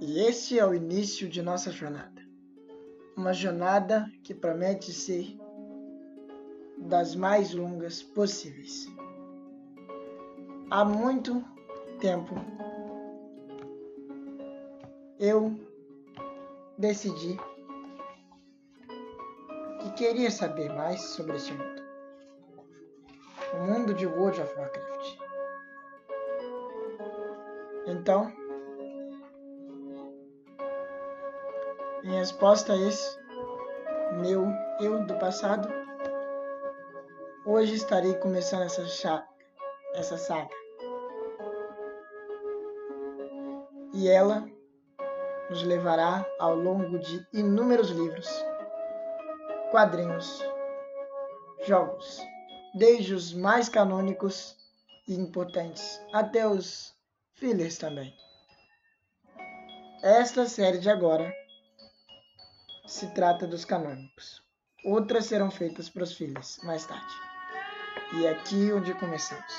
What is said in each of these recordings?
E este é o início de nossa jornada. Uma jornada que promete ser das mais longas possíveis. Há muito tempo eu decidi que queria saber mais sobre este mundo. O mundo de World of Warcraft. Então, em resposta a esse meu eu do passado, hoje estarei começando essa saga. E ela nos levará ao longo de inúmeros livros, quadrinhos, jogos, desde os mais canônicos e importantes até os fillers também. Esta série de agora se trata dos canônicos. Outras serão feitas para os fillers mais tarde. E é aqui onde começamos.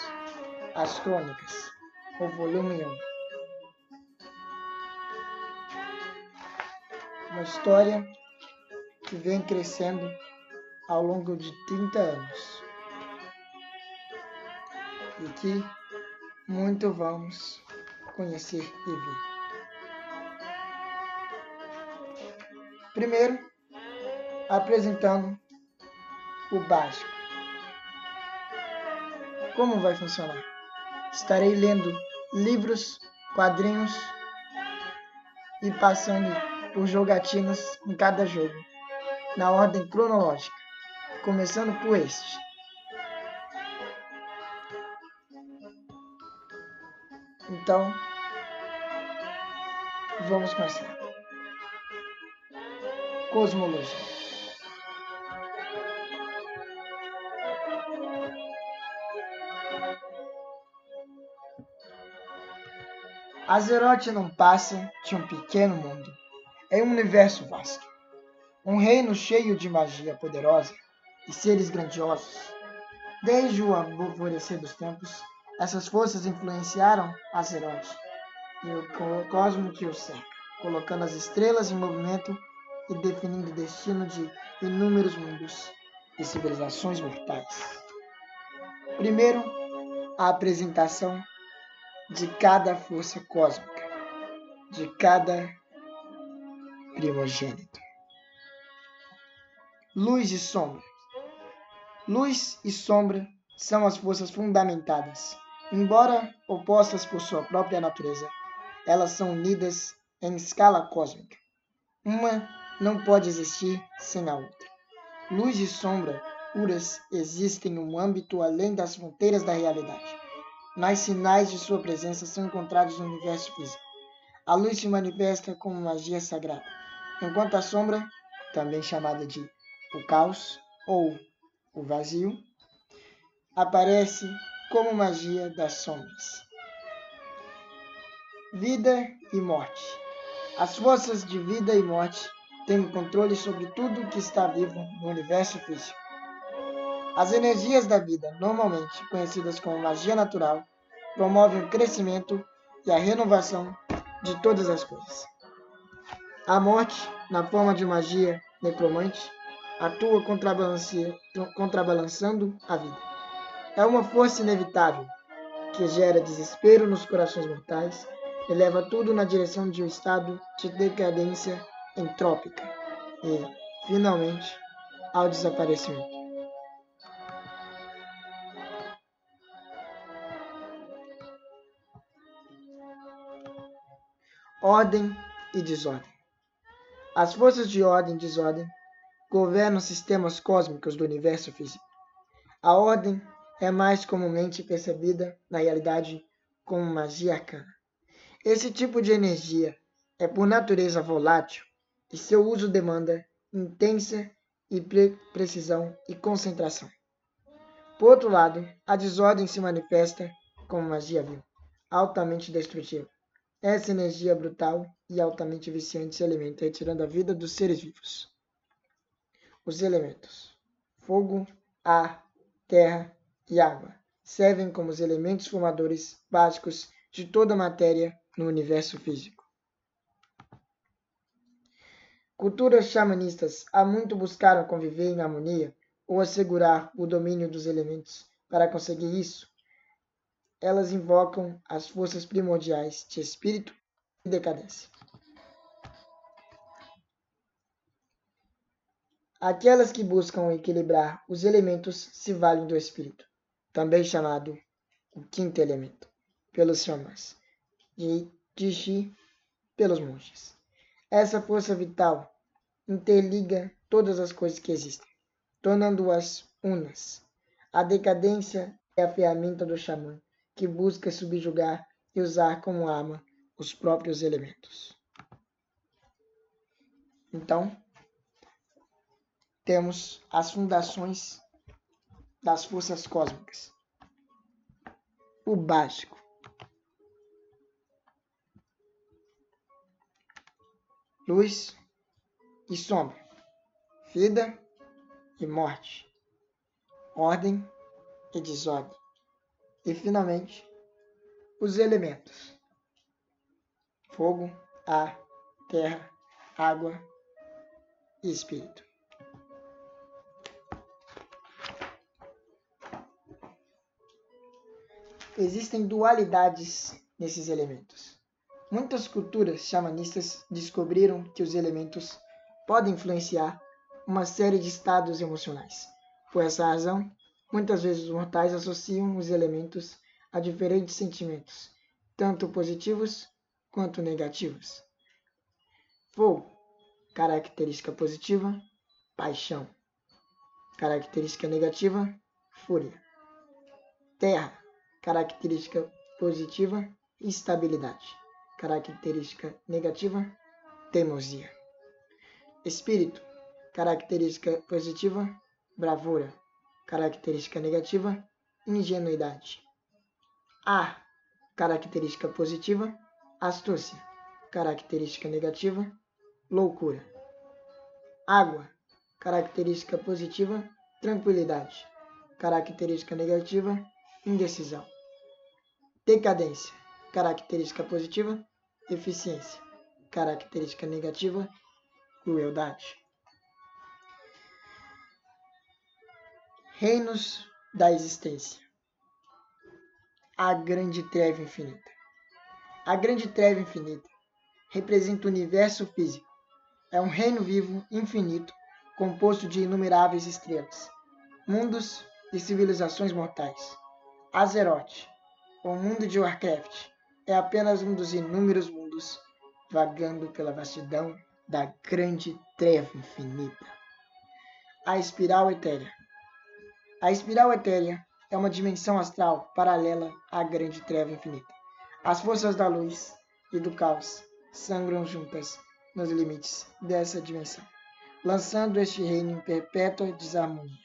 As Crônicas, o volume 1. Uma história que vem crescendo ao longo de 30 anos. E que muito vamos conhecer e ver. Primeiro, apresentando o básico. Como vai funcionar? Estarei lendo livros, quadrinhos e passando por jogatinas em cada jogo, na ordem cronológica, começando por este. Então, vamos começar. Cosmologia. Azeroth não passa de um pequeno mundo, em um universo vasto. Um reino cheio de magia poderosa e seres grandiosos. Desde o alvorecer dos tempos, essas forças influenciaram Azeroth e o cosmo que o cerca, colocando as estrelas em movimento e definindo o destino de inúmeros mundos e civilizações mortais. Primeiro, a apresentação de cada força cósmica, de cada primogênito. Luz e sombra. Luz e sombra são as forças fundamentadas. Embora opostas por sua própria natureza, elas são unidas em escala cósmica. Uma não pode existir sem a outra. Luz e sombra puras existem no âmbito além das fronteiras da realidade. Mas sinais de sua presença são encontrados no universo físico. A luz se manifesta como magia sagrada, enquanto a sombra, também chamada de o caos ou o vazio, aparece como magia das sombras. Vida e morte. As forças de vida e morte têm controle sobre tudo que está vivo no universo físico. As energias da vida, normalmente conhecidas como magia natural, promovem o crescimento e a renovação de todas as coisas. A morte, na forma de magia necromante, atua contrabalançando a vida. É uma força inevitável que gera desespero nos corações mortais e leva tudo na direção de um estado de decadência entrópica e, finalmente, ao desaparecimento. Ordem e desordem. As forças de ordem e desordem governam sistemas cósmicos do universo físico. A ordem é mais comumente percebida na realidade como magia arcana. Esse tipo de energia é por natureza volátil e seu uso demanda intensa e precisão e concentração. Por outro lado, a desordem se manifesta como magia vil, altamente destrutiva. Essa energia brutal e altamente viciante se alimenta, retirando a vida dos seres vivos. Os elementos: fogo, ar, terra e água servem como os elementos formadores básicos de toda a matéria no universo físico. Culturas xamanistas há muito buscaram conviver em harmonia ou assegurar o domínio dos elementos. Para conseguir isso, elas invocam as forças primordiais de espírito e decadência. Aquelas que buscam equilibrar os elementos se valem do espírito, também chamado o quinto elemento, pelos xamãs, e de Shi pelos monges. Essa força vital interliga todas as coisas que existem, tornando-as unas. A decadência é a ferramenta do xamã, que busca subjugar e usar como arma os próprios elementos. Então, temos as fundações das forças cósmicas. O básico. Luz e sombra. Vida e morte. Ordem e desordem. E, finalmente, os elementos. Fogo, ar, terra, água e espírito. Existem dualidades nesses elementos. Muitas culturas xamanistas descobriram que os elementos podem influenciar uma série de estados emocionais. Por essa razão, muitas vezes os mortais associam os elementos a diferentes sentimentos, tanto positivos quanto negativos. Fogo, característica positiva, paixão. Característica negativa, fúria. Terra, característica positiva, estabilidade. Característica negativa, teimosia. Espírito, característica positiva, bravura. Característica negativa, ingenuidade. Ar, característica positiva, astúcia. Característica negativa, loucura. Água, característica positiva, tranquilidade. Característica negativa, indecisão. Decadência, característica positiva, eficiência. Característica negativa, crueldade. Reinos da existência. A grande treva infinita. A grande treva infinita representa o universo físico. É um reino vivo infinito, composto de inumeráveis estrelas, mundos e civilizações mortais. Azeroth, o mundo de Warcraft, é apenas um dos inúmeros mundos vagando pela vastidão da grande treva infinita. A espiral etérea. A espiral etérea é uma dimensão astral paralela à grande treva infinita. As forças da luz e do caos sangram juntas nos limites dessa dimensão, lançando este reino em perpétua desarmonia.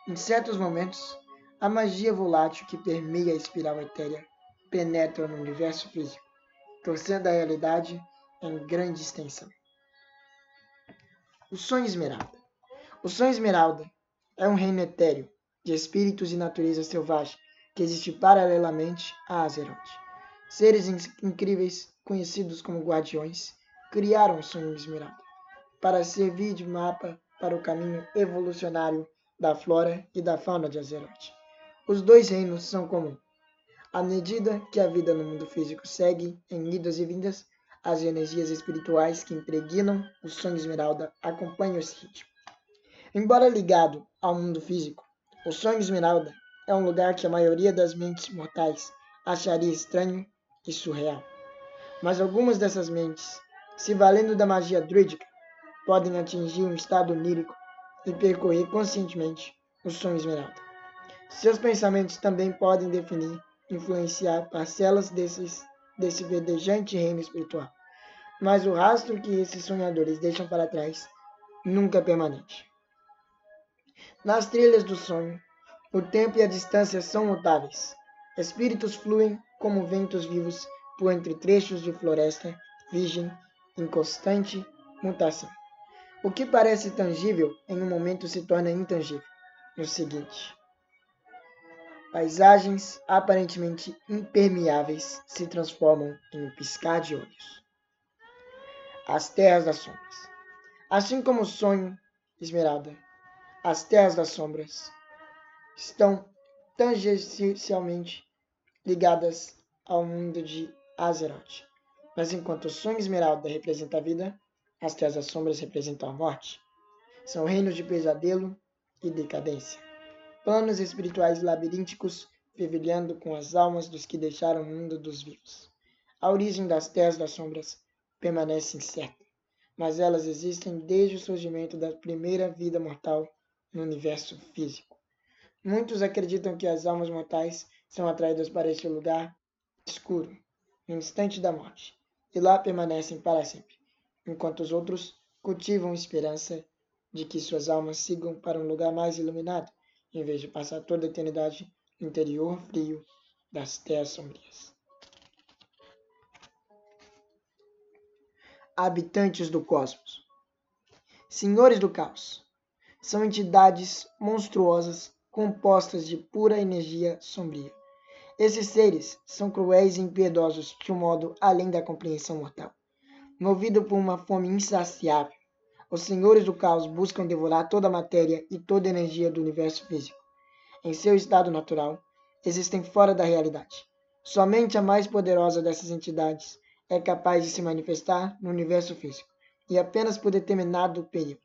Em certos momentos, a magia volátil que permeia a espiral etérea penetra no universo físico, torcendo a realidade em grande extensão. O sonho esmeralda. O sonho esmeralda é um reino etéreo de espíritos e natureza selvagem que existe paralelamente a Azeroth. Seres incríveis, conhecidos como guardiões, criaram o sonho esmeralda para servir de mapa para o caminho evolucionário da flora e da fauna de Azeroth. Os dois reinos são comuns. À medida que a vida no mundo físico segue em idas e vindas, as energias espirituais que impregnam o sonho esmeralda acompanham esse ritmo. Embora ligado ao mundo físico, o sonho esmeralda é um lugar que a maioria das mentes mortais acharia estranho e surreal. Mas algumas dessas mentes, se valendo da magia druídica, podem atingir um estado onírico e percorrer conscientemente o sonho esmeralda. Seus pensamentos também podem definir e influenciar parcelas desse verdejante reino espiritual. Mas o rastro que esses sonhadores deixam para trás nunca é permanente. Nas trilhas do sonho, o tempo e a distância são mutáveis. Espíritos fluem como ventos vivos por entre trechos de floresta virgem em constante mutação. O que parece tangível em um momento se torna intangível no seguinte. Paisagens aparentemente impermeáveis se transformam em um piscar de olhos. As terras das sombras. Assim como o sonho, Esmeralda, as terras das sombras estão tangencialmente ligadas ao mundo de Azeroth. Mas enquanto o sonho Esmeralda representa a vida, as terras das sombras representam a morte. São reinos de pesadelo e decadência. Planos espirituais labirínticos fervilhando com as almas dos que deixaram o mundo dos vivos. A origem das terras das sombras permanece incerta, mas elas existem desde o surgimento da primeira vida mortal no universo físico. Muitos acreditam que as almas mortais são atraídas para este lugar escuro, no instante da morte, e lá permanecem para sempre, enquanto os outros cultivam esperança de que suas almas sigam para um lugar mais iluminado, em vez de passar toda a eternidade no interior frio das terras sombrias. Habitantes do cosmos. Senhores do caos. São entidades monstruosas compostas de pura energia sombria. Esses seres são cruéis e impiedosos de um modo além da compreensão mortal. Movido por uma fome insaciável, os senhores do caos buscam devorar toda a matéria e toda a energia do universo físico. Em seu estado natural, existem fora da realidade. Somente a mais poderosa dessas entidades é capaz de se manifestar no universo físico, e apenas por determinado período.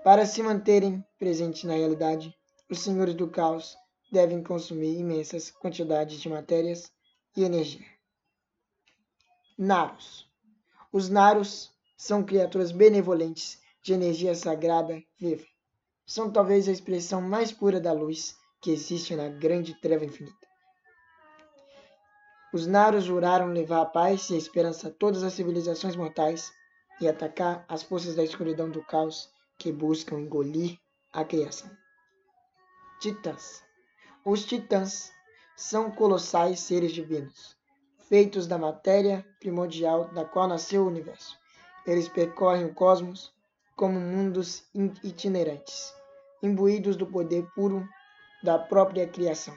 Para se manterem presentes na realidade, os senhores do caos devem consumir imensas quantidades de matérias e energia. Naros. Os Naros são criaturas benevolentes de energia sagrada viva. São talvez a expressão mais pura da luz que existe na grande treva infinita. Os Naros juraram levar a paz e a esperança a todas as civilizações mortais e atacar as forças da escuridão do caos que buscam engolir a criação. Titãs. Os Titãs são colossais seres divinos, feitos da matéria primordial da qual nasceu o universo. Eles percorrem o cosmos como mundos itinerantes, imbuídos do poder puro da própria criação.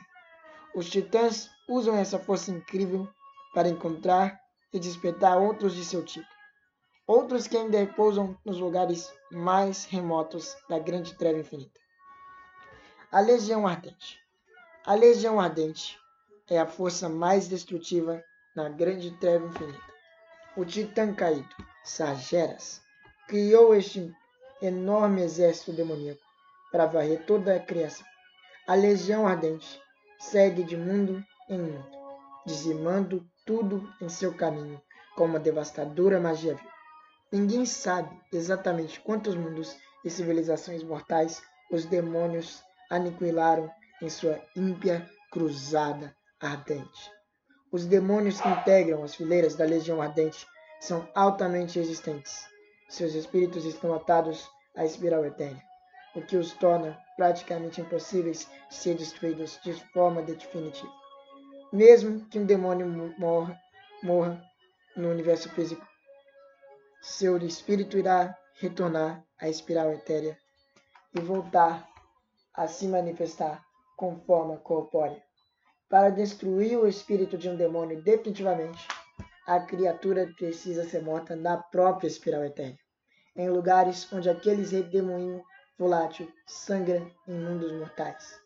Os Titãs usam essa força incrível para encontrar e despertar outros de seu tipo. Outros que ainda repousam nos lugares mais remotos da grande treva infinita. A Legião Ardente. A Legião Ardente é a força mais destrutiva na grande treva infinita. O Titã caído, Sargeras, criou este enorme exército demoníaco para varrer toda a criação. A Legião Ardente segue de mundo em mundo, dizimando tudo em seu caminho com uma devastadora magia vil. Ninguém sabe exatamente quantos mundos e civilizações mortais os demônios aniquilaram em sua ímpia cruzada ardente. Os demônios que integram as fileiras da Legião Ardente são altamente resistentes. Seus espíritos estão atados à espiral eterna, o que os torna praticamente impossíveis de ser destruídos de forma definitiva. Mesmo que um demônio morra no universo físico, seu espírito irá retornar à espiral etérea e voltar a se manifestar com forma corpórea. Para destruir o espírito de um demônio definitivamente, a criatura precisa ser morta na própria espiral etérea, em lugares onde aquele redemoinho volátil sangra em mundos mortais,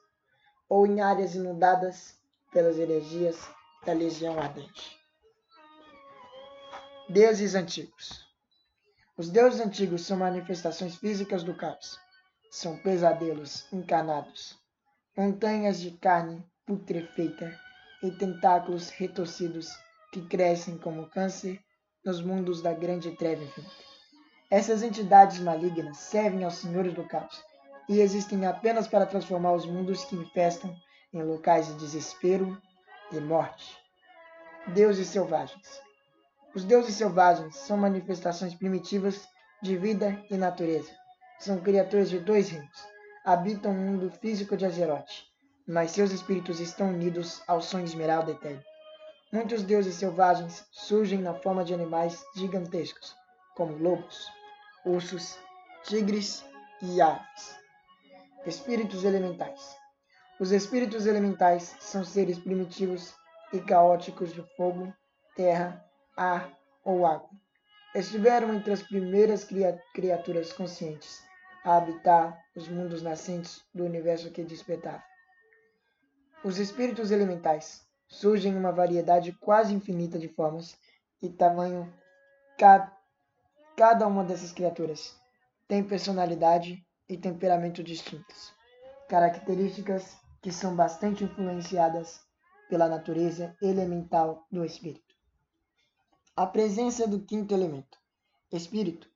ou em áreas inundadas pelas energias da Legião Ardente. Deuses antigos. Os deuses antigos são manifestações físicas do caos. São pesadelos encarnados, montanhas de carne putrefeita e tentáculos retorcidos que crescem como câncer nos mundos da grande treva infinita. Essas entidades malignas servem aos senhores do caos e existem apenas para transformar os mundos que infestam em locais de desespero e morte. Deuses selvagens. Os deuses selvagens são manifestações primitivas de vida e natureza. São criaturas de dois reinos. Habitam o mundo físico de Azeroth, mas seus espíritos estão unidos ao sonho esmeralda eterno. Muitos deuses selvagens surgem na forma de animais gigantescos, como lobos, ursos, tigres e aves. Espíritos elementais. Os espíritos elementais são seres primitivos e caóticos de fogo, terra, ar ou água. estiveram entre as primeiras criaturas conscientes a habitar os mundos nascentes do universo que despertava. Os espíritos elementais surgem em uma variedade quase infinita de formas e tamanho. Cada uma dessas criaturas tem personalidade e temperamento distintos, características que são bastante influenciadas pela natureza elemental do espírito. A presença do quinto elemento, espírito,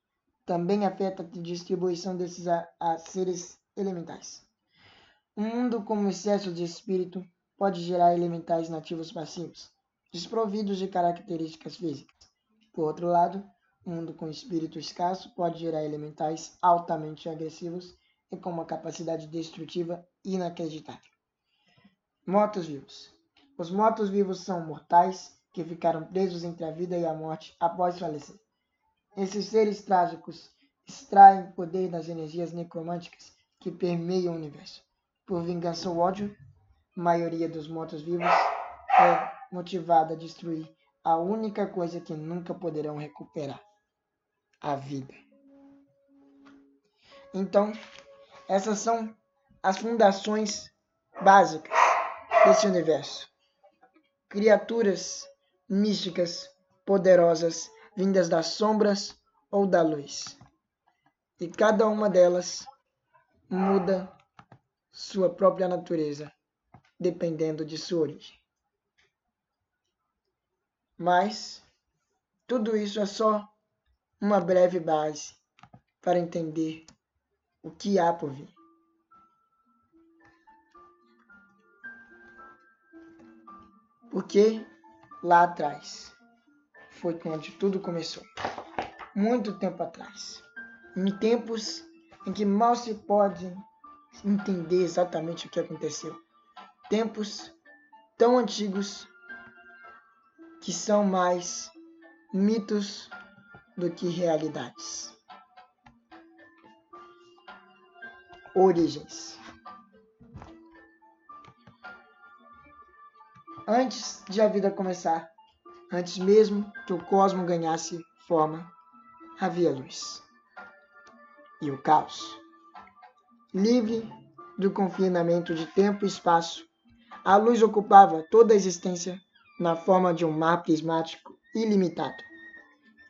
também afeta a distribuição desses a seres elementais. Um mundo com excesso de espírito pode gerar elementais nativos passivos, desprovidos de características físicas. Por outro lado, um mundo com espírito escasso pode gerar elementais altamente agressivos e com uma capacidade destrutiva inacreditável. Mortos-vivos. Os mortos-vivos são mortais que ficaram presos entre a vida e a morte após falecer. Esses seres trágicos extraem poder das energias necromânticas que permeiam o universo. Por vingança ou ódio, a maioria dos mortos-vivos é motivada a destruir a única coisa que nunca poderão recuperar: a vida. Então, essas são as fundações básicas desse universo. Criaturas místicas, poderosas, vindas das sombras ou da luz. E cada uma delas muda sua própria natureza, dependendo de sua origem. Mas tudo isso é só uma breve base para entender o que há por vir. Porque lá atrás foi onde tudo começou. Muito tempo atrás. Em tempos em que mal se pode entender exatamente o que aconteceu. Tempos tão antigos que são mais mitos do que realidades. Origens. Antes de a vida começar, antes mesmo que o cosmos ganhasse forma, havia luz. E o caos. Livre do confinamento de tempo e espaço, a luz ocupava toda a existência na forma de um mar prismático ilimitado.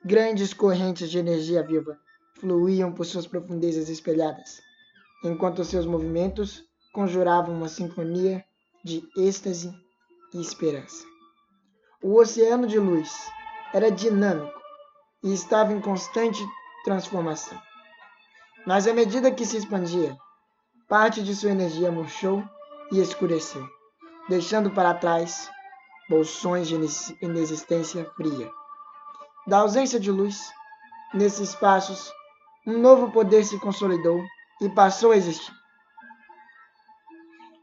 Grandes correntes de energia viva fluíam por suas profundezas espelhadas, enquanto seus movimentos conjuravam uma sinfonia de êxtase e esperança. O oceano de luz era dinâmico e estava em constante transformação. Mas à medida que se expandia, parte de sua energia murchou e escureceu, deixando para trás bolsões de inexistência fria. Da ausência de luz, nesses espaços, um novo poder se consolidou e passou a existir.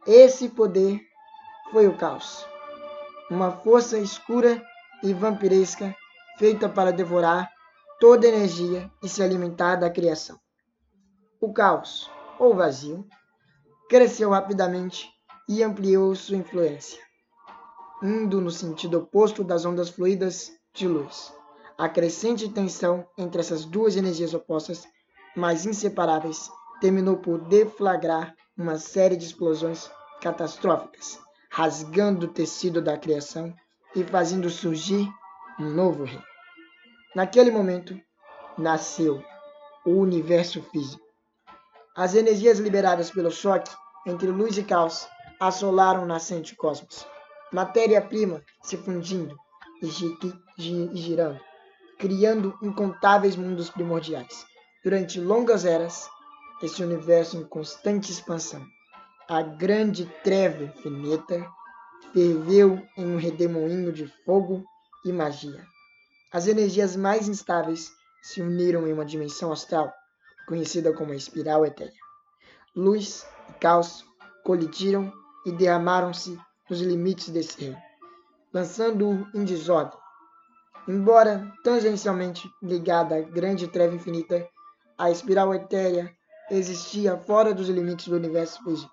Esse poder foi o caos, uma força escura e vampiresca feita para devorar toda a energia e se alimentar da criação. O caos, ou vazio, cresceu rapidamente e ampliou sua influência, indo no sentido oposto das ondas fluídas de luz. A crescente tensão entre essas duas energias opostas, mas inseparáveis, terminou por deflagrar uma série de explosões catastróficas, rasgando o tecido da criação e fazendo surgir um novo reino. Naquele momento, nasceu o universo físico. As energias liberadas pelo choque entre luz e caos assolaram o nascente cosmos. Matéria-prima se fundindo e girando, criando incontáveis mundos primordiais. Durante longas eras, esse universo em constante expansão, a grande treva infinita, ferveu em um redemoinho de fogo e magia. As energias mais instáveis se uniram em uma dimensão astral, conhecida como a espiral etérea. Luz e caos colidiram e derramaram-se nos limites desse reino, lançando-o em desordem. Embora tangencialmente ligada à grande treva infinita, a espiral etérea existia fora dos limites do universo físico.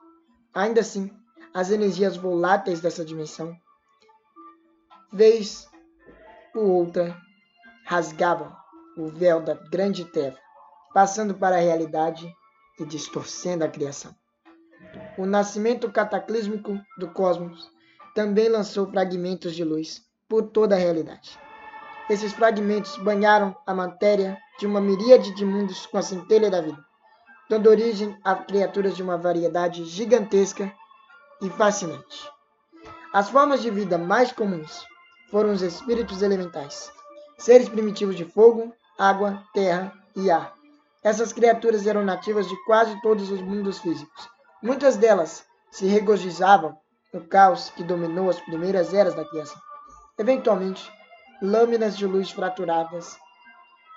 Ainda assim, as energias voláteis dessa dimensão, vez por outra, rasgavam o véu da grande treva, passando para a realidade e distorcendo a criação. O nascimento cataclísmico do cosmos também lançou fragmentos de luz por toda a realidade. Esses fragmentos banharam a matéria de uma miríade de mundos com a centelha da vida, dando origem a criaturas de uma variedade gigantesca e fascinante. As formas de vida mais comuns foram os espíritos elementais, seres primitivos de fogo, água, terra e ar. Essas criaturas eram nativas de quase todos os mundos físicos. Muitas delas se regozijavam no caos que dominou as primeiras eras da criação. Eventualmente, lâminas de luz fraturadas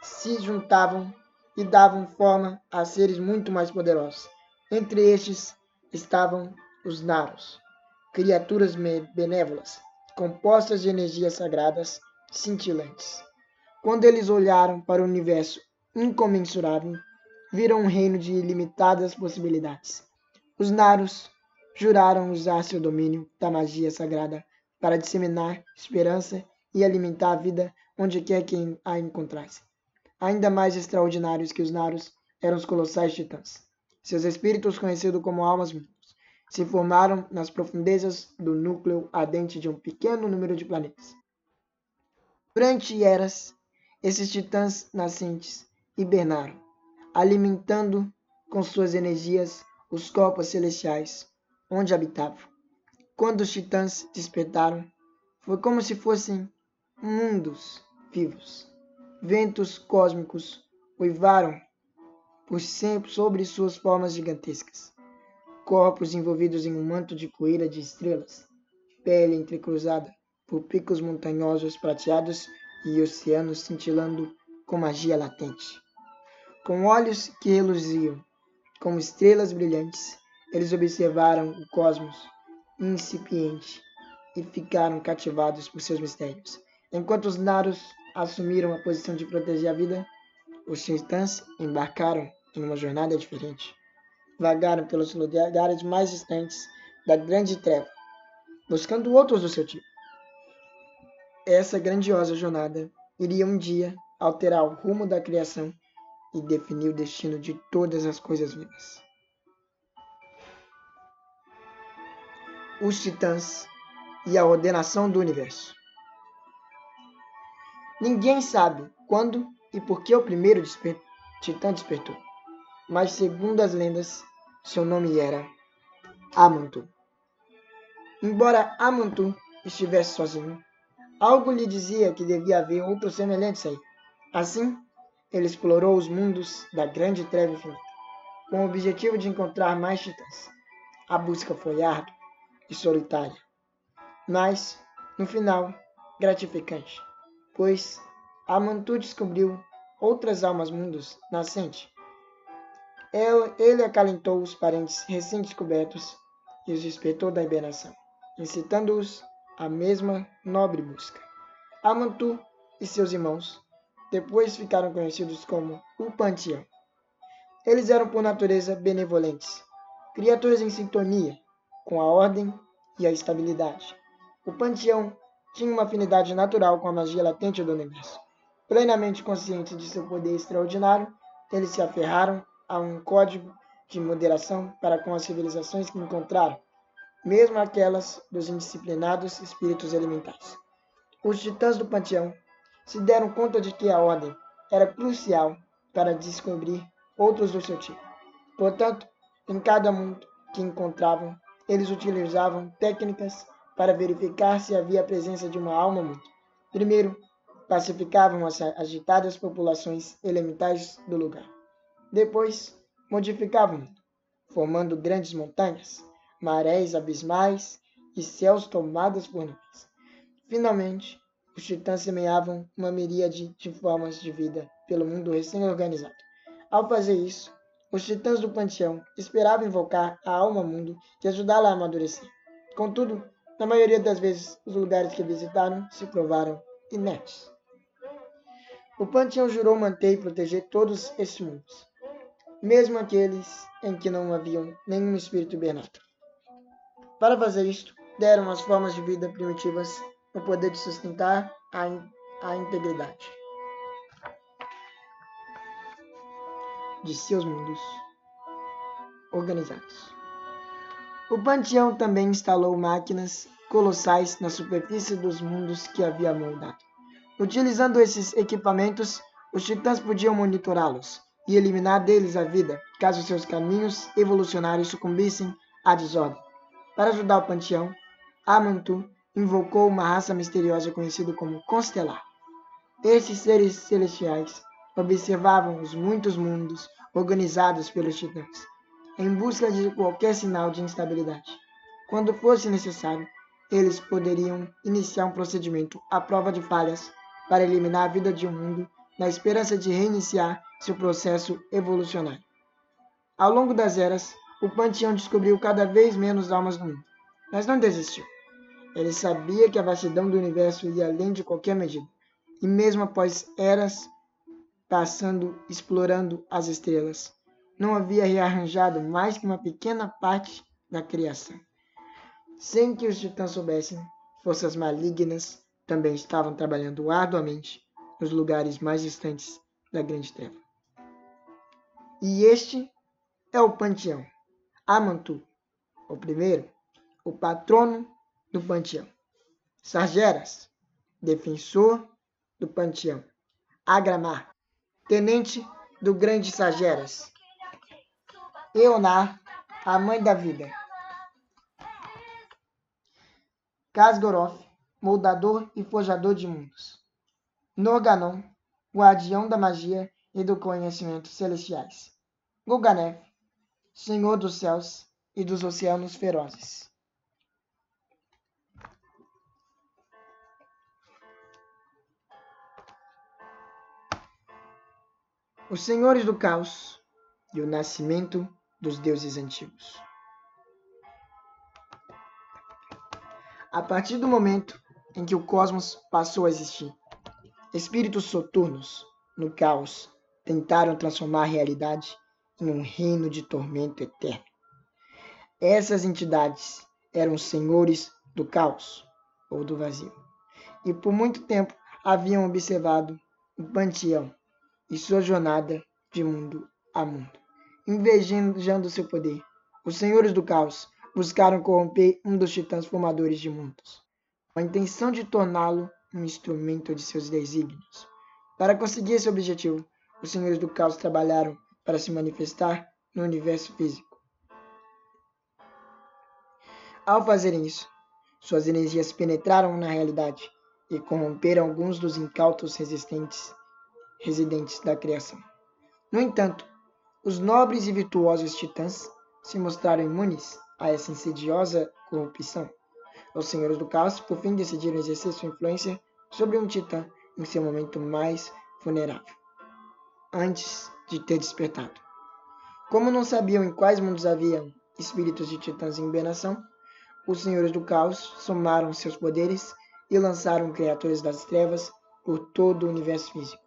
se juntavam e davam forma a seres muito mais poderosos. Entre estes estavam os Naros, criaturas benévolas, compostas de energias sagradas cintilantes. Quando eles olharam para o universo incomensurável, viram um reino de ilimitadas possibilidades. Os Naros juraram usar seu domínio da magia sagrada para disseminar esperança e alimentar a vida onde quer que a encontrasse. Ainda mais extraordinários que os Naros eram os colossais titãs. Seus espíritos, conhecidos como almas mínimas, se formaram nas profundezas do núcleo ardente de um pequeno número de planetas. Durante eras, esses titãs nascentes hibernaram, alimentando com suas energias os corpos celestiais onde habitavam. Quando os titãs despertaram, foi como se fossem mundos vivos. Ventos cósmicos uivaram por sempre sobre suas formas gigantescas. Corpos envolvidos em um manto de poeira de estrelas, pele entrecruzada por picos montanhosos prateados e oceanos cintilando com magia latente. Com olhos que reluziam como estrelas brilhantes, eles observaram o cosmos incipiente e ficaram cativados por seus mistérios. Enquanto os Naros assumiram a posição de proteger a vida, os titãs embarcaram em uma jornada diferente. Vagaram pelos lugares mais distantes da grande treva, buscando outros do seu tipo. Essa grandiosa jornada iria um dia alterar o rumo da criação e definir o destino de todas as coisas vivas. Os titãs e a ordenação do universo. Ninguém sabe quando e por que o primeiro titã despertou, mas segundo as lendas, seu nome era Amantu. Embora Amantu estivesse sozinho, algo lhe dizia que devia haver outros semelhantes a ele. Assim, ele explorou os mundos da grande treva infinita, com o objetivo de encontrar mais titãs. A busca foi árdua e solitária, mas, no final, gratificante, pois Amantu descobriu outras almas mundos nascentes. Ele acalentou os parentes recém-descobertos e os despertou da hibernação, incitando-os à mesma nobre busca. Amantu e seus irmãos depois ficaram conhecidos como o Panteão. Eles eram por natureza benevolentes, criaturas em sintonia com a ordem e a estabilidade. O Panteão tinha uma afinidade natural com a magia latente do universo. Plenamente conscientes de seu poder extraordinário, eles se aferraram a um código de moderação para com as civilizações que encontraram, mesmo aquelas dos indisciplinados espíritos elementais. Os titãs do Panteão se deram conta de que a ordem era crucial para descobrir outros do seu tipo. Portanto, em cada mundo que encontravam, eles utilizavam técnicas para verificar se havia a presença de uma alma mundo. Primeiro, pacificavam as agitadas populações elementais do lugar. Depois, modificavam o mundo, formando grandes montanhas, marés abismais e céus tomados por nuvens. Finalmente, os titãs semeavam uma miríade de formas de vida pelo mundo recém-organizado. Ao fazer isso, os titãs do Panteão esperavam invocar a alma mundo e ajudá-la a amadurecer. Contudo, na maioria das vezes, os lugares que visitaram se provaram inertes. O Panteão jurou manter e proteger todos estes mundos, mesmo aqueles em que não havia nenhum espírito hibernado. Para fazer isto, deram às formas de vida primitivas o poder de sustentar a integridade. de seus mundos organizados. O Panteão também instalou máquinas colossais na superfície dos mundos que havia moldado. Utilizando esses equipamentos, os titãs podiam monitorá-los e eliminar deles a vida, caso seus caminhos evolucionários sucumbissem à desordem. Para ajudar o Panteão, Amantu invocou uma raça misteriosa conhecida como Constelar. Esses seres celestiais observavam os muitos mundos organizados pelos titãs, em busca de qualquer sinal de instabilidade. Quando fosse necessário, eles poderiam iniciar um procedimento à prova de falhas para eliminar a vida de um mundo na esperança de reiniciar seu processo evolucionário. Ao longo das eras, o Panteão descobriu cada vez menos almas no mundo, mas não desistiu. Ele sabia que a vastidão do universo ia além de qualquer medida, e mesmo após eras explorando as estrelas, não havia rearranjado mais que uma pequena parte da criação. Sem que os titãs soubessem, forças malignas também estavam trabalhando arduamente nos lugares mais distantes da Grande Treva. E este é o Panteão. Amantu, o primeiro, o patrono do Panteão. Sargeras, defensor do Panteão. Agramar, tenente do Grande Sargeras. Eonar, a mãe da vida. Kasgoroth, moldador e forjador de mundos. Norganon, guardião da magia e do conhecimento celestiais. Gulganef, senhor dos céus e dos oceanos ferozes. Os senhores do caos e o nascimento dos deuses antigos. A partir do momento em que o cosmos passou a existir, espíritos soturnos, no caos, tentaram transformar a realidade em um reino de tormento eterno. Essas entidades eram os senhores do caos, ou do vazio, e por muito tempo haviam observado o Panteão e sua jornada de mundo a mundo. Invejando seu poder, os senhores do caos buscaram corromper um dos titãs formadores de mundos, com a intenção de torná-lo um instrumento de seus desígnios. Para conseguir esse objetivo, os senhores do caos trabalharam para se manifestar no universo físico. Ao fazerem isso, suas energias penetraram na realidade e corromperam alguns dos incautos residentes da criação. No entanto, os nobres e virtuosos titãs se mostraram imunes a essa insidiosa corrupção. Os senhores do caos, por fim, decidiram exercer sua influência sobre um titã em seu momento mais vulnerável, antes de ter despertado. Como não sabiam em quais mundos haviam espíritos de titãs em hibernação, os senhores do caos somaram seus poderes e lançaram criaturas das trevas por todo o universo físico,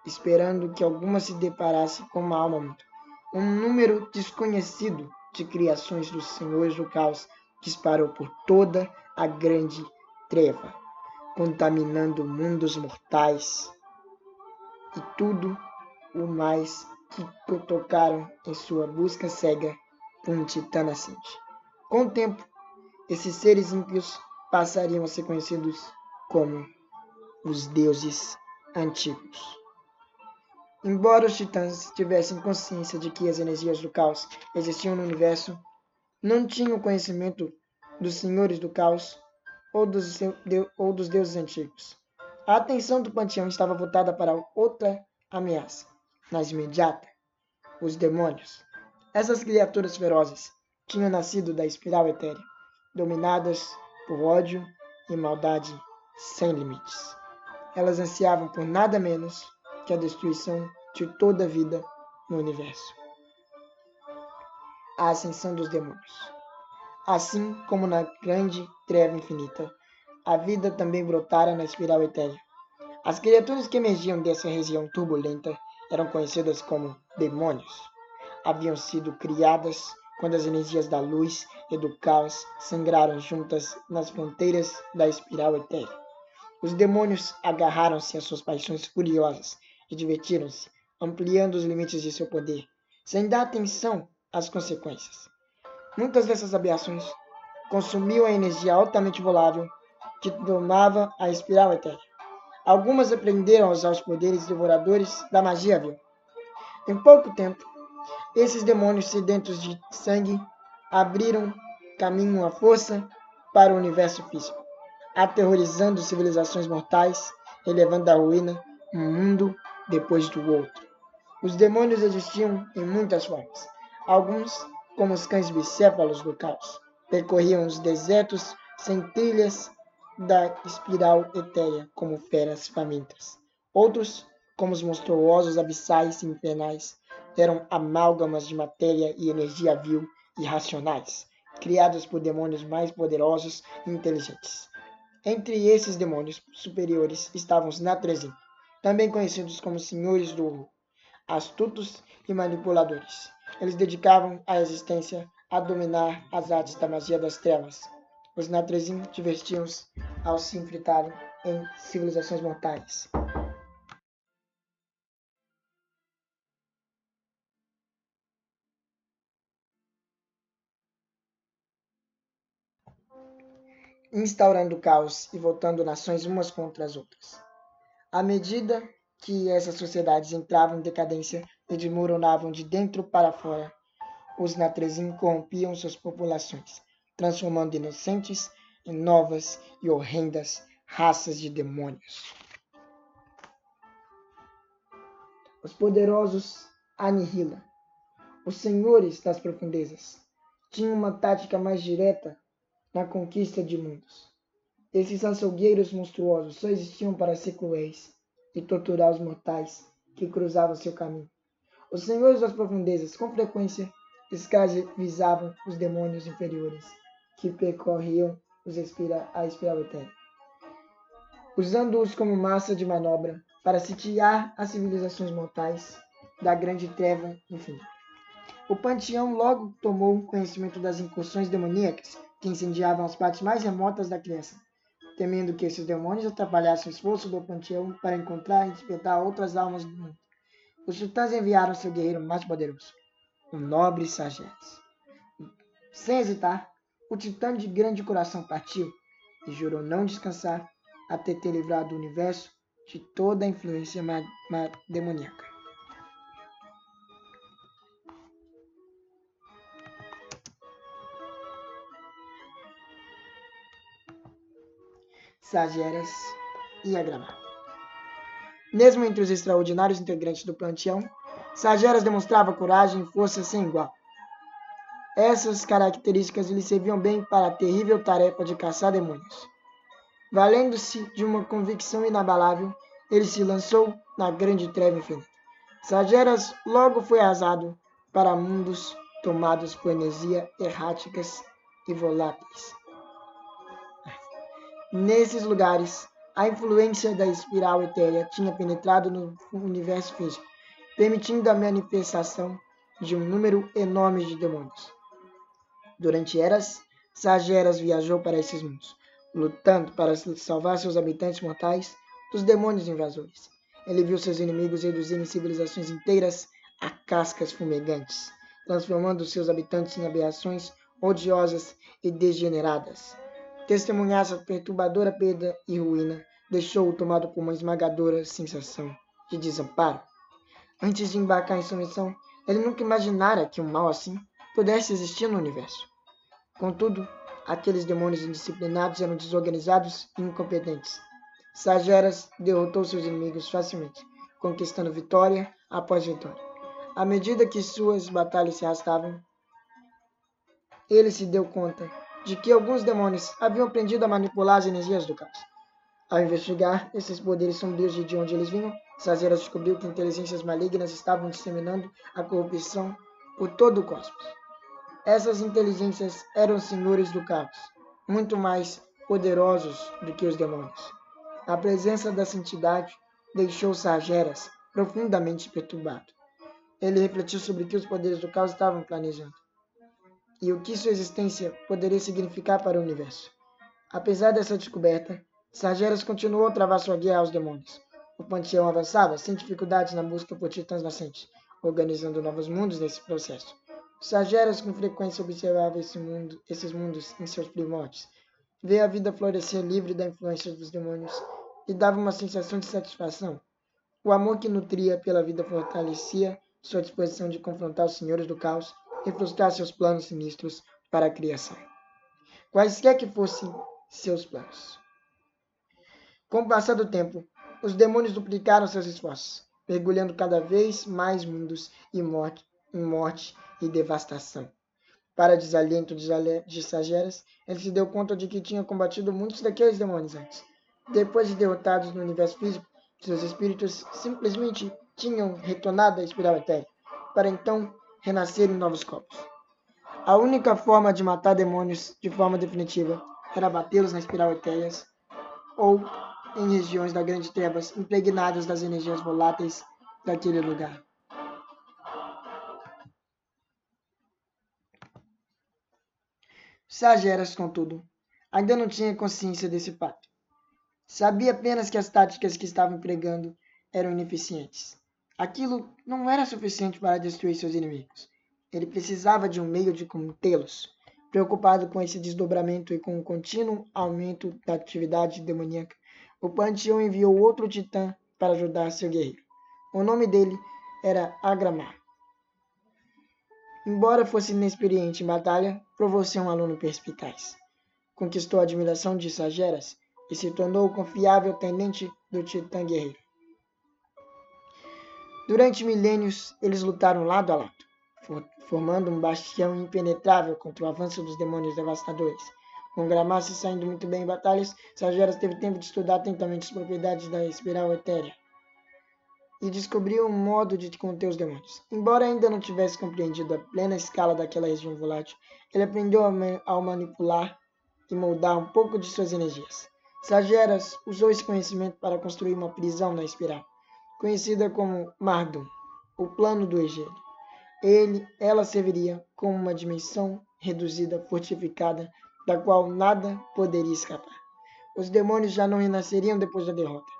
esperando que alguma se deparasse com uma alma mútua. Um número desconhecido de criações dos senhores do caos disparou por toda a grande treva, contaminando mundos mortais e tudo o mais que tocaram em sua busca cega por um titã nascente. Com o tempo, esses seres ímpios passariam a ser conhecidos como os deuses antigos. Embora os titãs tivessem consciência de que as energias do caos existiam no universo, não tinham conhecimento dos senhores do caos ou dos deuses antigos. A atenção do Panteão estava voltada para outra ameaça, mais imediata: os demônios. Essas criaturas ferozes tinham nascido da espiral etérea, dominadas por ódio e maldade sem limites. Elas ansiavam por nada menos que a destruição de toda a vida no universo. A ascensão dos demônios. Assim como na grande treva infinita, a vida também brotara na espiral etérea. As criaturas que emergiam dessa região turbulenta eram conhecidas como demônios. Haviam sido criadas quando as energias da luz e do caos sangraram juntas nas fronteiras da espiral etérea. Os demônios agarraram-se às suas paixões furiosas e divertiram-se, ampliando os limites de seu poder, sem dar atenção às consequências. Muitas dessas aberrações consumiam a energia altamente volátil que tomava a espiral etérea. Algumas aprenderam a usar os poderes devoradores da magia vil. Em pouco tempo, esses demônios sedentos de sangue abriram caminho à força para o universo físico, aterrorizando civilizações mortais e levando à ruína um mundo depois do outro. Os demônios existiam em muitas formas. Alguns, como os cães bicéfalos do caos, percorriam os desertos sem trilhas da espiral etérea como feras famintas. Outros, como os monstruosos abissais e infernais, eram amálgamas de matéria e energia vil irracionais, criados por demônios mais poderosos e inteligentes. Entre esses demônios superiores estavam os Natrezim, também conhecidos como Senhores do Horror, astutos e manipuladores. Eles dedicavam a existência a dominar as artes da magia das trevas. Os Natrezim divertiam-se ao se infiltrarem em civilizações mortais. Instaurando caos e voltando nações umas contra as outras. À medida que essas sociedades entravam em decadência e desmoronavam de dentro para fora, os Natrezim corrompiam suas populações, transformando inocentes em novas e horrendas raças de demônios. Os poderosos Anihila, os senhores das profundezas, tinham uma tática mais direta na conquista de mundos. Esses açougueiros monstruosos só existiam para ser cruéis e torturar os mortais que cruzavam seu caminho. Os senhores das profundezas, com frequência, escravizavam os demônios inferiores que percorriam a espiral eterna, usando-os como massa de manobra para sitiar as civilizações mortais da grande treva infinita. O panteão logo tomou conhecimento das incursões demoníacas que incendiavam as partes mais remotas da criação, temendo que esses demônios atrapalhassem o esforço do panteão para encontrar e despertar outras almas do mundo. Os titãs enviaram seu guerreiro mais poderoso, o nobre Sargeras. Sem hesitar, o titã de grande coração partiu e jurou não descansar até ter livrado o universo de toda a influência demoníaca. Sargeras ia gravar. Mesmo entre os extraordinários integrantes do panteão, Sargeras demonstrava coragem e força sem igual. Essas características lhe serviam bem para a terrível tarefa de caçar demônios. Valendo-se de uma convicção inabalável, ele se lançou na grande treva infinita. Sargeras logo foi arrasado para mundos tomados por energia erráticas e voláteis. Nesses lugares, a influência da espiral etérea tinha penetrado no universo físico, permitindo a manifestação de um número enorme de demônios. Durante eras, Sargeras viajou para esses mundos, lutando para salvar seus habitantes mortais dos demônios invasores. Ele viu seus inimigos reduzirem civilizações inteiras a cascas fumegantes, transformando seus habitantes em aberrações odiosas e degeneradas. Testemunhar essa perturbadora perda e ruína deixou-o tomado por uma esmagadora sensação de desamparo. Antes de embarcar em sua missão, ele nunca imaginara que um mal assim pudesse existir no universo. Contudo, aqueles demônios indisciplinados eram desorganizados e incompetentes. Sargeras derrotou seus inimigos facilmente, conquistando vitória após vitória. À medida que suas batalhas se arrastavam, ele se deu conta de que alguns demônios haviam aprendido a manipular as energias do caos. Ao investigar esses poderes sombrios de onde eles vinham, Sargeras descobriu que inteligências malignas estavam disseminando a corrupção por todo o cosmos. Essas inteligências eram senhores do caos, muito mais poderosos do que os demônios. A presença dessa entidade deixou Sargeras profundamente perturbado. Ele refletiu sobre o que os poderes do caos estavam planejando e o que sua existência poderia significar para o universo. Apesar dessa descoberta, Sargeras continuou a travar sua guerra aos demônios. O panteão avançava sem dificuldades na busca por titãs nascentes. organizando novos mundos nesse processo. Sageras com frequência observava esses mundos em seus primórdios, vê a vida florescer livre da influência dos demônios e dava uma sensação de satisfação. O amor que nutria pela vida fortalecia sua disposição de confrontar os senhores do caos e frustrar seus planos sinistros para a criação, quaisquer que fossem seus planos. Com o passar do tempo, os demônios duplicaram seus esforços, mergulhando cada vez mais mundos em morte e devastação. Para desalento de Sageras, ele se deu conta de que tinha combatido muitos daqueles demônios antes. Depois de derrotados no universo físico, seus espíritos simplesmente tinham retornado à espiral etérea, para então renascer em novos corpos. A única forma de matar demônios de forma definitiva era batê-los na espiral etérea ou em regiões da Grande Trevas impregnadas das energias voláteis daquele lugar. Sageras, contudo, ainda não tinha consciência desse fato. Sabia apenas que as táticas que estava empregando eram ineficientes. Aquilo não era suficiente para destruir seus inimigos. Ele precisava de um meio de contê-los. Preocupado com esse desdobramento e com o contínuo aumento da atividade demoníaca, o Panteão enviou outro titã para ajudar seu guerreiro. O nome dele era Agramar. Embora fosse inexperiente em batalha, provou ser um aluno perspicaz. Conquistou a admiração de Sageras e se tornou o confiável tenente do titã guerreiro. Durante milênios, eles lutaram lado a lado, formando um bastião impenetrável contra o avanço dos demônios devastadores. Com Gramar se saindo muito bem em batalhas, Sageras teve tempo de estudar atentamente as propriedades da espiral etérea e descobriu um modo de conter os demônios. Embora ainda não tivesse compreendido a plena escala daquela região volátil, ele aprendeu a manipular e moldar um pouco de suas energias. Sageras usou esse conhecimento para construir uma prisão na espiral, conhecida como Mardum, o plano do Egelo. Ela serviria como uma dimensão reduzida, fortificada, da qual nada poderia escapar. Os demônios já não renasceriam depois da derrota.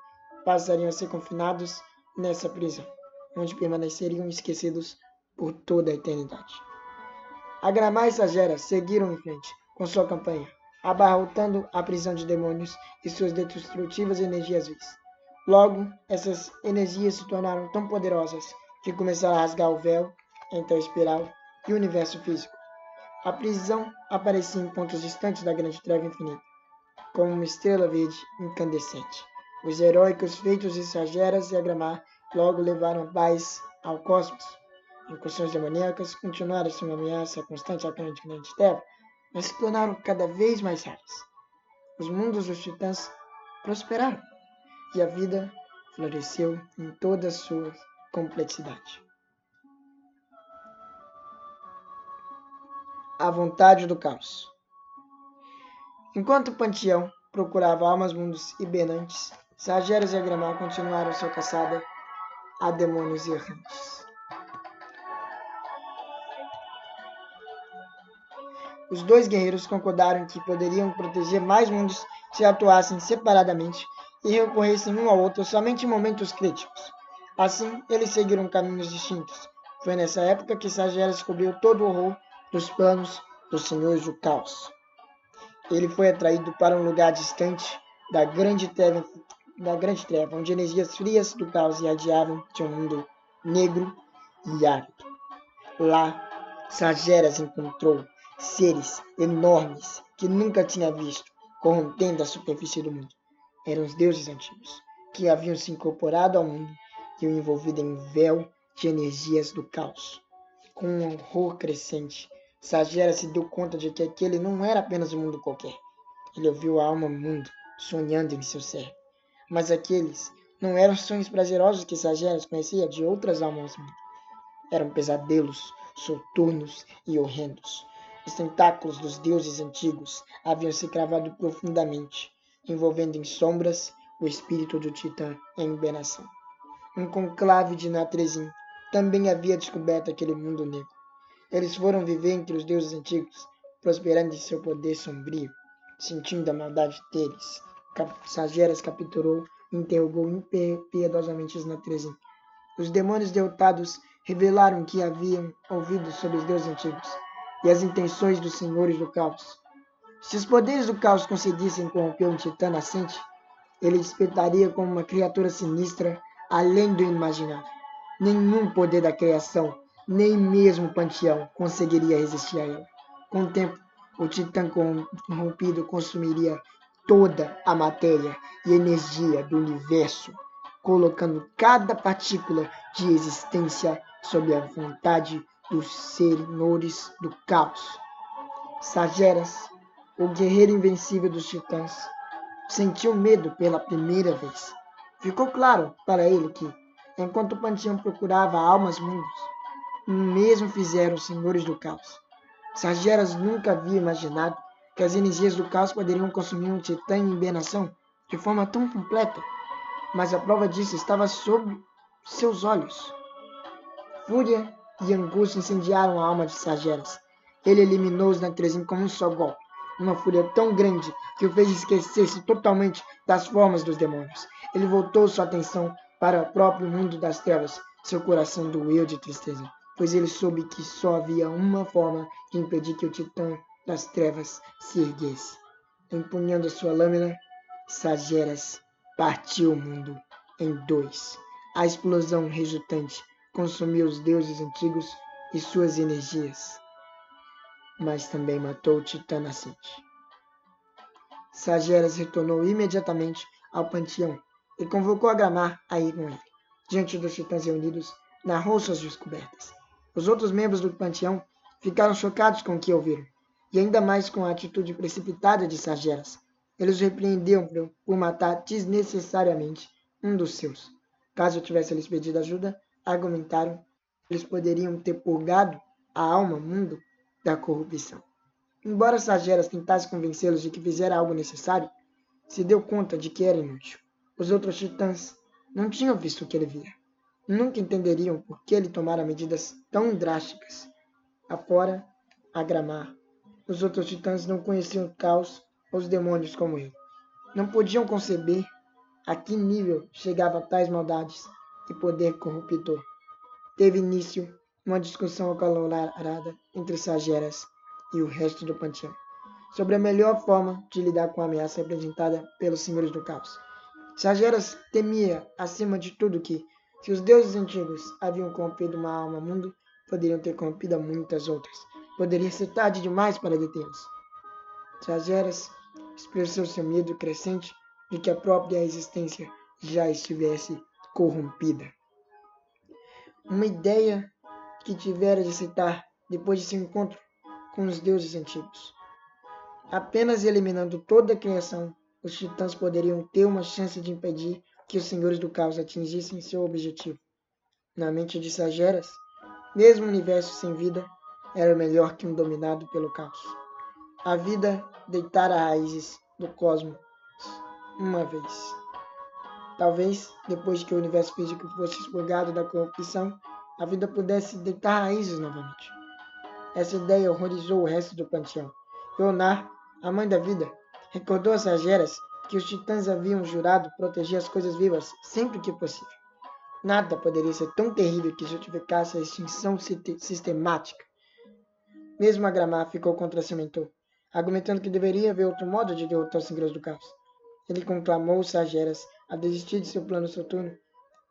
Passariam a ser confinados nessa prisão, onde permaneceriam esquecidos por toda a eternidade. Agramar e Sageras seguiram em frente com sua campanha, abarrotando a prisão de demônios e suas destrutivas energias vis. Logo, essas energias se tornaram tão poderosas que começaram a rasgar o véu entre a espiral e o universo físico. A prisão aparecia em pontos distantes da grande treva infinita, como uma estrela verde incandescente. Os heróicos feitos de Sageras e Agramar logo levaram a paz ao cosmos. Incursões demoníacas continuaram a ser uma ameaça constante à grande treva, mas se tornaram cada vez mais raras. Os mundos dos titãs prosperaram e a vida floresceu em toda a sua complexidade. A vontade do caos. Enquanto o Panteão procurava almas mundos hibernantes, Sageras e Agramar continuaram sua caçada a demônios errantes. Os dois guerreiros concordaram que poderiam proteger mais mundos se atuassem separadamente e recorressem um ao outro somente em momentos críticos. Assim, eles seguiram caminhos distintos. Foi nessa época que Sageras descobriu todo o horror dos planos dos senhores do caos. Ele foi atraído para um lugar distante da grande treva, onde energias frias do caos irradiavam de um mundo negro e árido. Lá, Sageras encontrou seres enormes que nunca tinha visto, corrompendo a superfície do mundo. Eram os deuses antigos, que haviam se incorporado ao mundo e o envolvido em um véu de energias do caos. Com um horror crescente, Sageras se deu conta de que aquele não era apenas um mundo qualquer. Ele ouviu a alma mundo sonhando em seu cérebro. Mas aqueles não eram sonhos prazerosos que Sageras conhecia de outras almas mundo. Eram pesadelos soturnos e horrendos. Os tentáculos dos deuses antigos haviam se cravado profundamente, envolvendo em sombras o espírito do titã em hibernação. Um conclave de Natrezim também havia descoberto aquele mundo negro. Eles foram viver entre os deuses antigos, prosperando em seu poder sombrio, sentindo a maldade deles. Sageras capturou e interrogou impiedosamente os Natrezim. Os demônios derrotados revelaram que haviam ouvido sobre os deuses antigos e as intenções dos senhores do caos. Se os poderes do caos conseguissem corromper um titã nascente, ele despertaria como uma criatura sinistra além do imaginável. Nenhum poder da criação, nem mesmo o panteão, conseguiria resistir a ele. Com o tempo, o titã corrompido consumiria toda a matéria e energia do universo, colocando cada partícula de existência sob a vontade dos senhores do caos. Sargeras, o guerreiro invencível dos titãs, sentiu medo pela primeira vez. Ficou claro para ele que, enquanto o panteão procurava almas mundos, o mesmo fizeram os senhores do caos. Sargeras nunca havia imaginado que as energias do caos poderiam consumir um titã em hibernação de forma tão completa, mas a prova disso estava sob seus olhos. Fúria e angústia incendiaram a alma de Sargeras. Ele eliminou os Natrezim com um só golpe, uma fúria tão grande que o fez esquecer-se totalmente das formas dos demônios. Ele voltou sua atenção para o próprio mundo das trevas. Seu coração doeu de tristeza, pois ele soube que só havia uma forma de impedir que o titã das trevas se erguesse. Empunhando a sua lâmina, Sargeras partiu o mundo em dois. A explosão resultante consumiu os deuses antigos e suas energias, mas também matou o titã nascente. Sargeras retornou imediatamente ao panteão e convocou Agramar a ir com ele. Diante dos titãs reunidos, narrou suas descobertas. Os outros membros do panteão ficaram chocados com o que ouviram, e ainda mais com a atitude precipitada de Sargeras. Eles o repreendiam por matar desnecessariamente um dos seus. Caso eu tivesse lhes pedido ajuda, argumentaram que eles poderiam ter purgado a alma mundo da corrupção. Embora Sargeras tentasse convencê-los de que fizera algo necessário, se deu conta de que era inútil. Os outros titãs não tinham visto o que ele via. Nunca entenderiam por que ele tomara medidas tão drásticas. Afora Agramar, os outros titãs não conheciam o caos ou os demônios como ele. Não podiam conceber a que nível chegavam tais maldades e poder corruptor. Teve início uma discussão acalorada entre Sargeras e o resto do panteão sobre a melhor forma de lidar com a ameaça representada pelos senhores do caos. Sargeras temia, acima de tudo, que, se os deuses antigos haviam corrompido uma alma mundo, poderiam ter corrompido a muitas outras. Poderia ser tarde demais para detê-los. Sargeras expressou seu medo crescente de que a própria existência já estivesse corrompida. Uma ideia que tivera de aceitar depois de seu encontro com os deuses antigos. Apenas eliminando toda a criação, os titãs poderiam ter uma chance de impedir que os senhores do caos atingissem seu objetivo. Na mente de Sargeras, mesmo o universo sem vida era melhor que um dominado pelo caos. A vida deitara raízes do cosmos uma vez. Talvez, depois que o universo físico fosse expurgado da corrupção, a vida pudesse deitar raízes novamente. Essa ideia horrorizou o resto do panteão. Ionar, a mãe da vida, recordou a Sargeras que os titãs haviam jurado proteger as coisas vivas sempre que possível. Nada poderia ser tão terrível que justificasse a extinção sistemática. Mesmo Agramar ficou contra seu mentor, argumentando que deveria haver outro modo de derrotar os senhores do caos. Ele conclamou Sargeras a desistir de seu plano soturno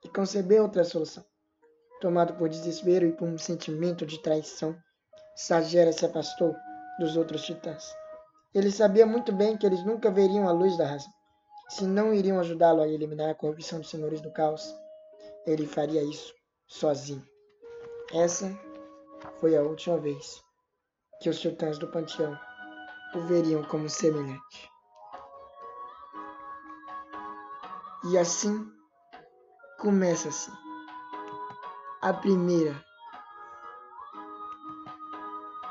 e conceber outra solução. Tomado por desespero e por um sentimento de traição, Sargeras se afastou dos outros titãs. Ele sabia muito bem que eles nunca veriam a luz da razão. Se não iriam ajudá-lo a eliminar a corrupção dos senhores do caos, ele faria isso sozinho. Essa foi a última vez que os titãs do panteão o veriam como semelhante. E assim começa-se a primeira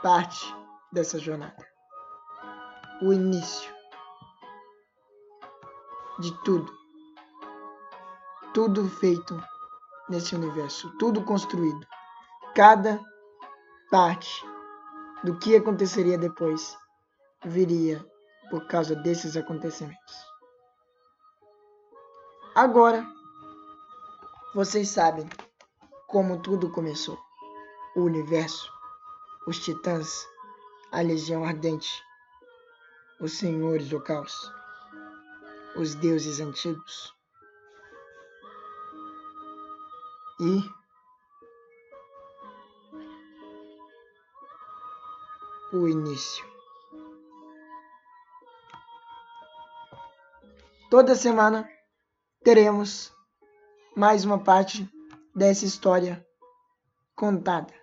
parte dessa jornada. O início de tudo. Tudo feito nesse universo. Tudo construído. Cada parte do que aconteceria depois viria por causa desses acontecimentos. Agora, vocês sabem como tudo começou. O universo, os titãs, a legião ardente, os senhores do caos, os deuses antigos. E o início. Toda semana teremos mais uma parte dessa história contada.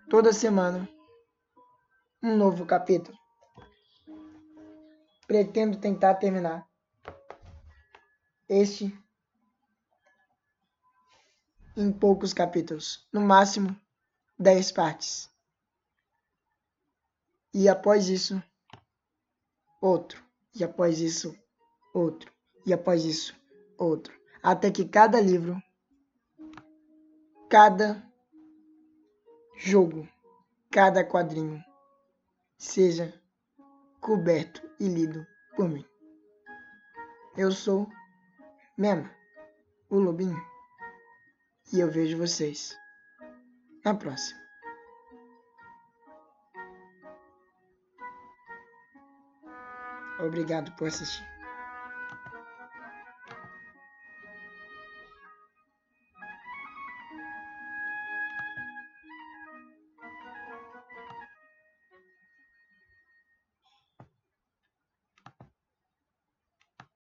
Toda semana um novo capítulo. Pretendo tentar terminar este em poucos capítulos, no máximo 10 partes. E após isso, outro. E após isso, outro. E após isso, outro. Até que cada livro, cada jogo, cada quadrinho seja coberto e lido por mim. Eu sou Mema, o Lobinho, e eu vejo vocês na próxima. Obrigado por assistir.